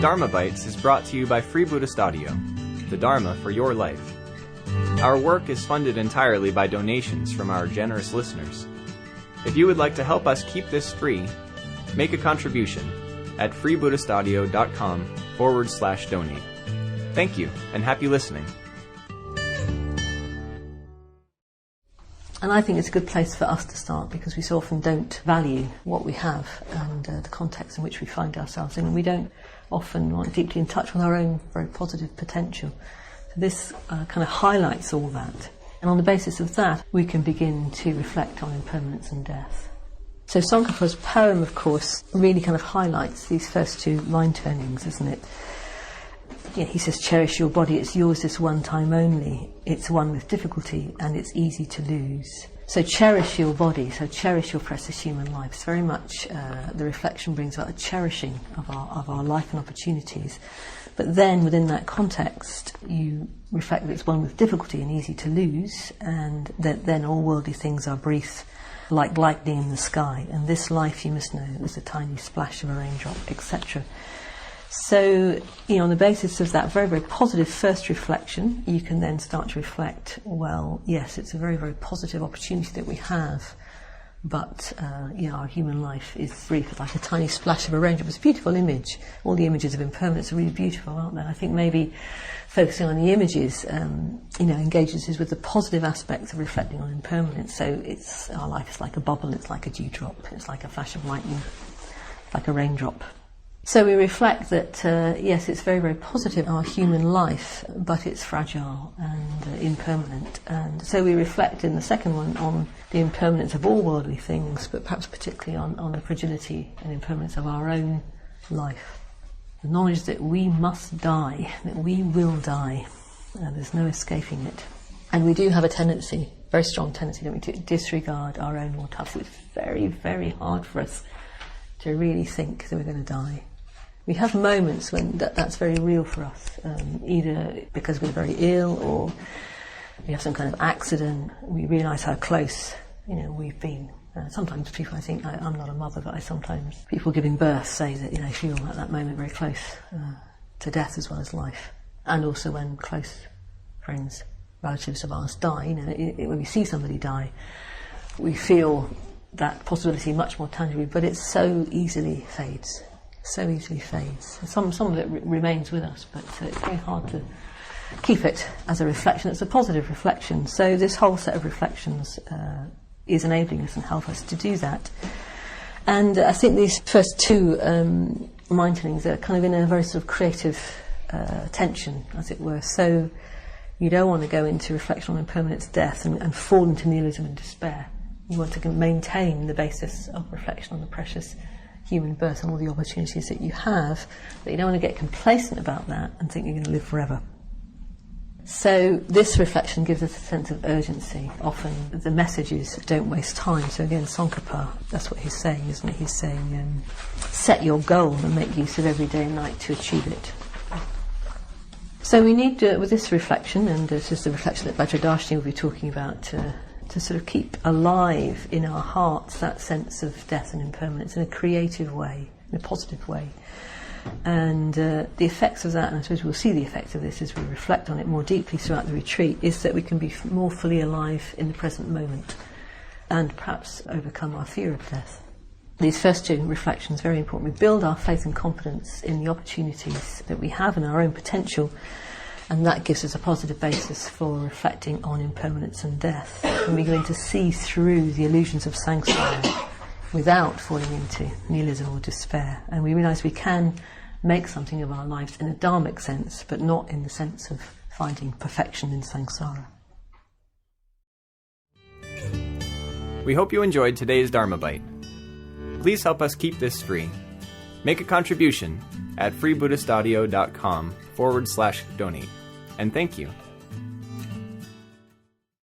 Dharma Bites is brought to you by Free Buddhist Audio, the Dharma for your life. Our work is funded entirely by donations from our generous listeners. If you would like to help us keep this free, make a contribution at freebuddhistaudio.com/donate. Thank you, and happy listening. And I think it's a good place for us to start, because we so often don't value what we have and the context in which we find ourselves in, and we don't often want deeply in touch with our own very positive potential. So this kind of highlights all that, and on the basis of that we can begin to reflect on impermanence and death. So Tsongkhapa's poem, of course, really kind of highlights these first two line turnings, isn't it? Yeah, he says, cherish your body, it's yours this one time only. It's one with difficulty and it's easy to lose. So cherish your body, so cherish your precious human life. It's very much the reflection brings about the cherishing of our life and opportunities. But then within that context, you reflect that it's one with difficulty and easy to lose, and that then all worldly things are brief, like lightning in the sky. And this life, you must know, is a tiny splash of a raindrop, etc. So, on the basis of that very, very positive first reflection, you can then start to reflect, well, yes, it's a very, very positive opportunity that we have, but, our human life is brief. It's like a tiny splash of a raindrop. It's a beautiful image. All the images of impermanence are really beautiful, aren't they? I think maybe focusing on the images, engages us with the positive aspects of reflecting on impermanence. So our life is like a bubble, it's like a dewdrop, it's like a flash of lightning, like a raindrop. So we reflect that, yes, it's very, very positive, our human life, but it's fragile and impermanent. And so we reflect in the second one on the impermanence of all worldly things, but perhaps particularly on the fragility and impermanence of our own life. The knowledge that we must die, that we will die, there's no escaping it. And we do have a tendency, very strong tendency, don't we, to disregard our own mortality. It's very, very hard for us to really think that we're going to die. We have moments when that's very real for us, either because we're very ill or we have some kind of accident. We realise how close, we've been. Sometimes people, I think, I'm not a mother, but sometimes people giving birth say that, feel at that moment very close to death as well as life. And also when close friends, relatives of ours die, when we see somebody die, we feel that possibility much more tangibly, but it so easily fades. So easily fades. Some of it remains with us, but it's very hard to keep it as a reflection. It's a positive reflection. So this whole set of reflections is enabling us and help us to do that. And I think these first two mind turnings are kind of in a very sort of creative tension, as it were. So you don't want to go into reflection on impermanence, death, and fall into nihilism and despair. You want to maintain the basis of reflection on the precious human birth and all the opportunities that you have, but you don't want to get complacent about that and think you're going to live forever. So this reflection gives us a sense of urgency. Often the message is don't waste time. So again, Tsongkhapa, that's what he's saying, isn't it? He's saying set your goal and make use of every day and night to achieve it. So we need, with this reflection, and this is the reflection that Vajradarshini will be talking about, to sort of keep alive in our hearts that sense of death and impermanence in a creative way, in a positive way. And the effects of that, and I suppose we'll see the effects of this as we reflect on it more deeply throughout the retreat, is that we can be more fully alive in the present moment and perhaps overcome our fear of death. These first two reflections are very important. We build our faith and confidence in the opportunities that we have and our own potential, and that gives us a positive basis for reflecting on impermanence and death. And we begin to see through the illusions of samsara without falling into nihilism or despair. And we realise we can make something of our lives in a dharmic sense, but not in the sense of finding perfection in samsara. We hope you enjoyed today's Dharma Bite. Please help us keep this free. Make a contribution at freebuddhistaudio.com/donate. And thank you.